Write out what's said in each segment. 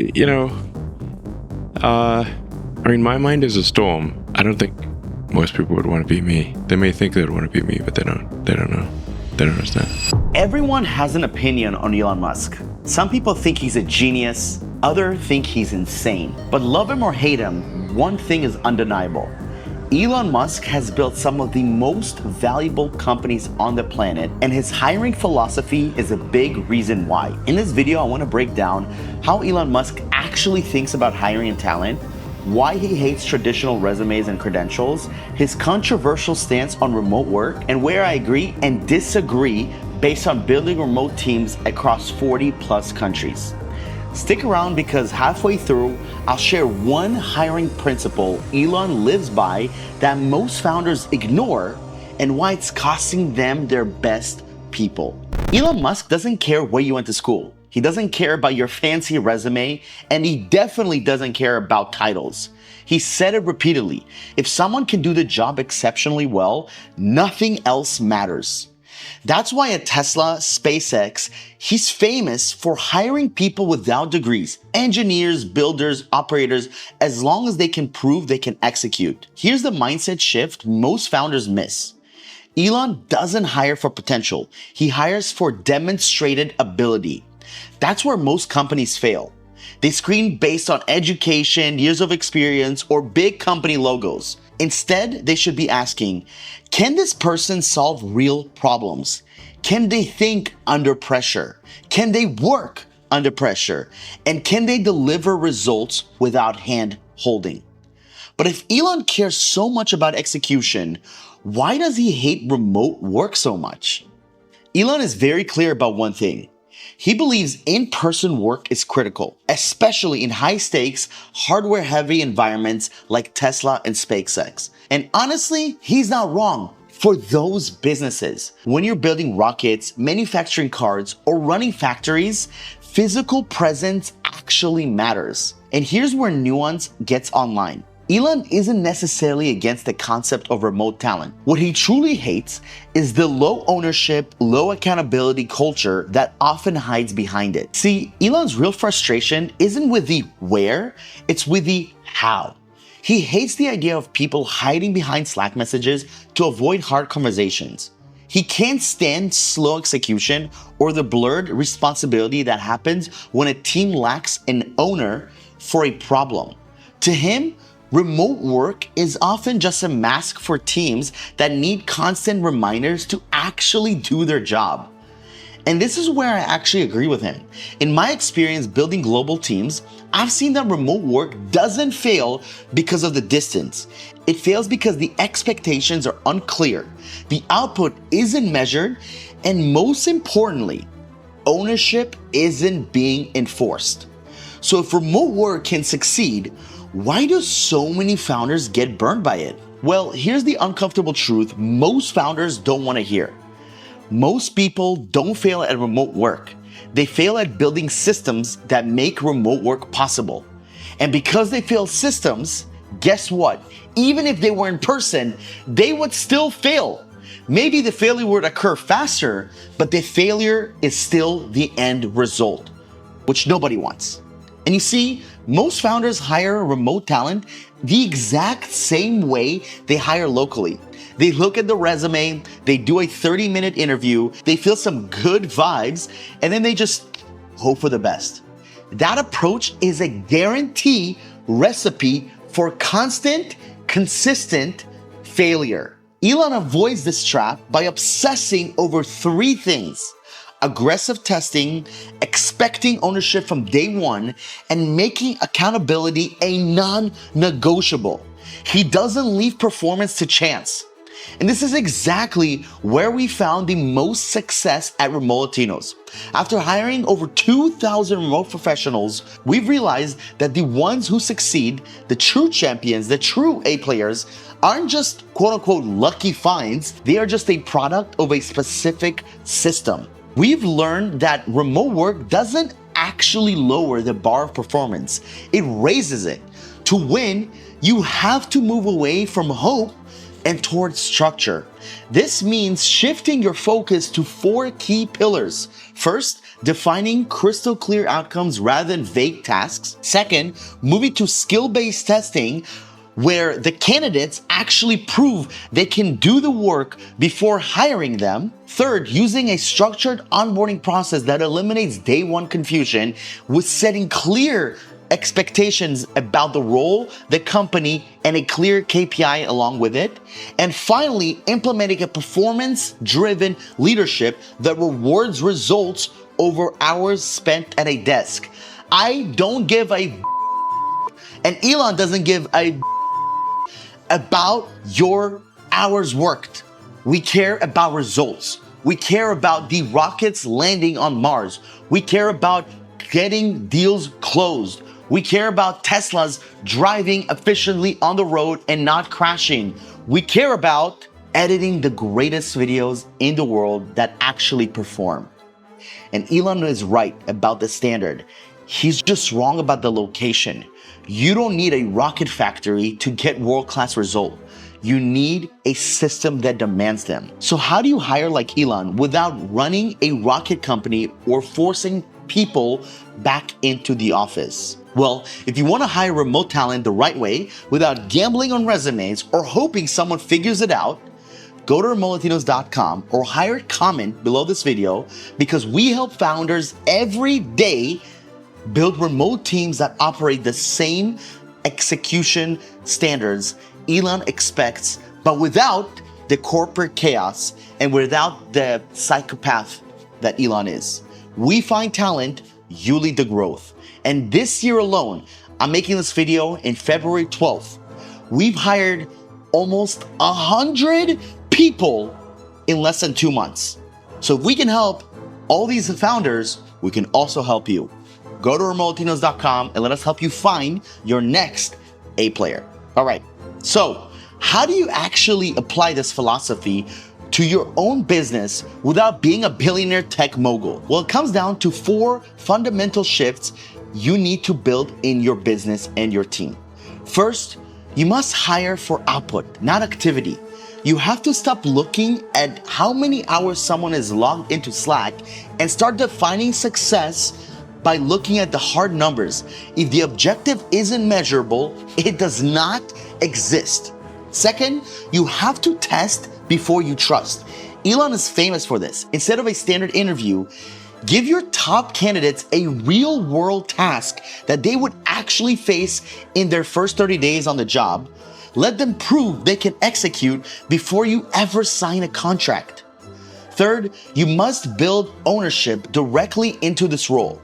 You know, my mind is a storm. I don't think most people would want to be me. They may think they'd want to be me, but they don't. They don't know. They don't understand. Everyone has an opinion on Elon Musk. Some people think he's a genius, others think he's insane. But love him or hate him, one thing is undeniable. Elon Musk has built some of the most valuable companies on the planet, and his hiring philosophy is a big reason why. In this video, I want to break down how Elon Musk actually thinks about hiring talent, why he hates traditional resumes and credentials, his controversial stance on remote work, and where I agree and disagree based on building remote teams across 40 plus countries. Stick around because halfway through, I'll share one hiring principle Elon lives by that most founders ignore and why it's costing them their best people. Elon Musk doesn't care where you went to school. He doesn't care about your fancy resume, and he definitely doesn't care about titles. He said it repeatedly. If someone can do the job exceptionally well, nothing else matters. That's why at Tesla, SpaceX, he's famous for hiring people without degrees, engineers, builders, operators, as long as they can prove they can execute. Here's the mindset shift most founders miss. Elon doesn't hire for potential. He hires for demonstrated ability. That's where most companies fail. They screen based on education, years of experience, or big company logos. Instead, they should be asking, can this person solve real problems? Can they think under pressure? Can they work under pressure? And can they deliver results without hand holding? But if Elon cares so much about execution, why does he hate remote work so much? Elon is very clear about one thing. He believes in-person work is critical, especially in high-stakes, hardware-heavy environments like Tesla and SpaceX. And honestly, he's not wrong for those businesses. When you're building rockets, manufacturing cars, or running factories, physical presence actually matters. And here's where nuance gets online. Elon isn't necessarily against the concept of remote talent. What he truly hates is the low ownership, low accountability culture that often hides behind it. See, Elon's real frustration isn't with the where, it's with the how. He hates the idea of people hiding behind Slack messages to avoid hard conversations. He can't stand slow execution or the blurred responsibility that happens when a team lacks an owner for a problem. To him, remote work is often just a mask for teams that need constant reminders to actually do their job. And this is where I actually agree with him. In my experience building global teams, I've seen that remote work doesn't fail because of the distance. It fails because the expectations are unclear, the output isn't measured, and most importantly, ownership isn't being enforced. So if remote work can succeed, why do so many founders get burned by it? Well, here's the uncomfortable truth most founders don't want to hear. Most people don't fail at remote work. They fail at building systems that make remote work possible. And because they fail systems, guess what? Even if they were in person, they would still fail. Maybe the failure would occur faster, but the failure is still the end result, which nobody wants. And you see, most founders hire remote talent the exact same way they hire locally. They look at the resume, they do a 30-minute interview, they feel some good vibes, and then they just hope for the best. That approach is a guarantee recipe for constant, consistent failure. Elon avoids this trap by obsessing over three things: aggressive testing, expecting ownership from day one, and making accountability a non-negotiable. He doesn't leave performance to chance. And this is exactly where we found the most success at Remote Latinos. After hiring over 2,000 remote professionals, we've realized that the ones who succeed, the true champions, the true A players, aren't just quote-unquote lucky finds, they are just a product of a specific system. We've learned that remote work doesn't actually lower the bar of performance, it raises it. To win, you have to move away from hope and towards structure. This means shifting your focus to 4 key pillars. First, defining crystal clear outcomes rather than vague tasks. Second, moving to skill-based testing, where the candidates actually prove they can do the work before hiring them. Third, using a structured onboarding process that eliminates day one confusion with setting clear expectations about the role, the company, and a clear KPI along with it. And finally, implementing a performance-driven leadership that rewards results over hours spent at a desk. I don't give a and Elon doesn't give a about your hours worked. We care about results. We care about the rockets landing on Mars. We care about getting deals closed. We care about Teslas driving efficiently on the road and not crashing. We care about editing the greatest videos in the world that actually perform. And Elon is right about the standard. He's just wrong about the location. You don't need a rocket factory to get world-class result. You need a system that demands them. So how do you hire like Elon without running a rocket company or forcing people back into the office? Well, if you want to hire remote talent the right way without gambling on resumes or hoping someone figures it out, go to remotetinos.com or hire a comment below this video, because we help founders every day build remote teams that operate the same execution standards Elon expects, but without the corporate chaos and without the psychopath that Elon is. We find talent, you lead the growth. And this year alone, I'm making this video in February 12th. We've hired almost 100 people in less than 2 months. So if we can help all these founders, we can also help you. Go to remotetinos.com and let us help you find your next A player. All right, so how do you actually apply this philosophy to your own business without being a billionaire tech mogul? Well, it comes down to 4 fundamental shifts you need to build in your business and your team. First, you must hire for output, not activity. You have to stop looking at how many hours someone is logged into Slack and start defining success by looking at the hard numbers. If the objective isn't measurable, it does not exist. Second, you have to test before you trust. Elon is famous for this. Instead of a standard interview, give your top candidates a real world task that they would actually face in their first 30 days on the job. Let them prove they can execute before you ever sign a contract. Third, you must build ownership directly into this role.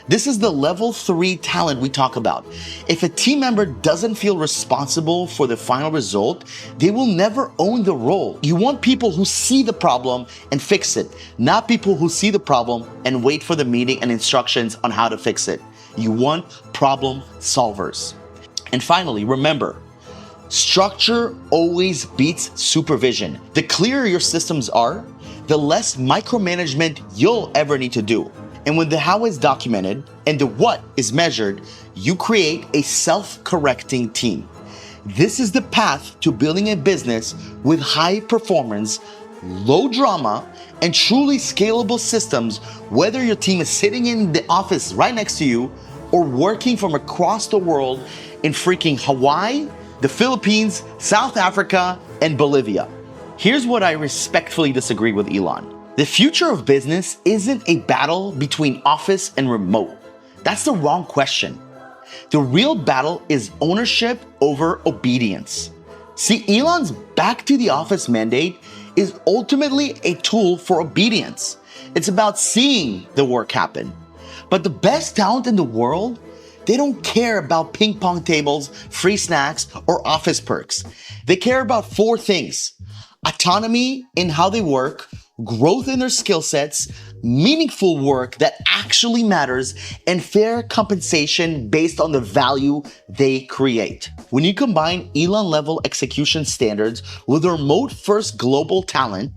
This is the level 3 talent we talk about. If a team member doesn't feel responsible for the final result, they will never own the role. You want people who see the problem and fix it, not people who see the problem and wait for the meeting and instructions on how to fix it. You want problem solvers. And finally, remember, structure always beats supervision. The clearer your systems are, the less micromanagement you'll ever need to do. And when the how is documented and the what is measured, you create a self-correcting team. This is the path to building a business with high performance, low drama, and truly scalable systems, whether your team is sitting in the office right next to you or working from across the world in freaking Hawaii, the Philippines, South Africa, and Bolivia. Here's what I respectfully disagree with Elon. The future of business isn't a battle between office and remote. That's the wrong question. The real battle is ownership over obedience. See, Elon's back to the office mandate is ultimately a tool for obedience. It's about seeing the work happen. But the best talent in the world, they don't care about ping pong tables, free snacks, or office perks. They care about 4 things: autonomy in how they work, growth in their skill sets, meaningful work that actually matters, and fair compensation based on the value they create. When you combine Elon-level execution standards with remote-first global talent,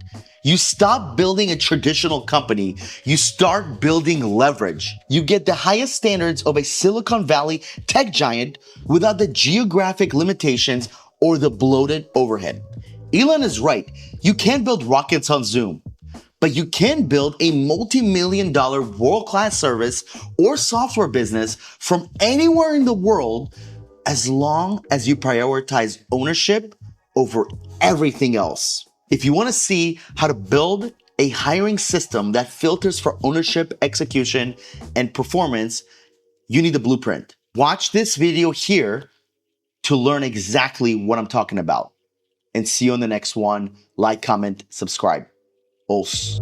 you stop building a traditional company, you start building leverage. You get the highest standards of a Silicon Valley tech giant without the geographic limitations or the bloated overhead. Elon is right. You can't build rockets on Zoom, but you can build a multi-million-dollar world-class service or software business from anywhere in the world as long as you prioritize ownership over everything else. If you want to see how to build a hiring system that filters for ownership, execution, and performance, you need the blueprint. Watch this video here to learn exactly what I'm talking about. And see you on the next one. Like, comment, subscribe. Os.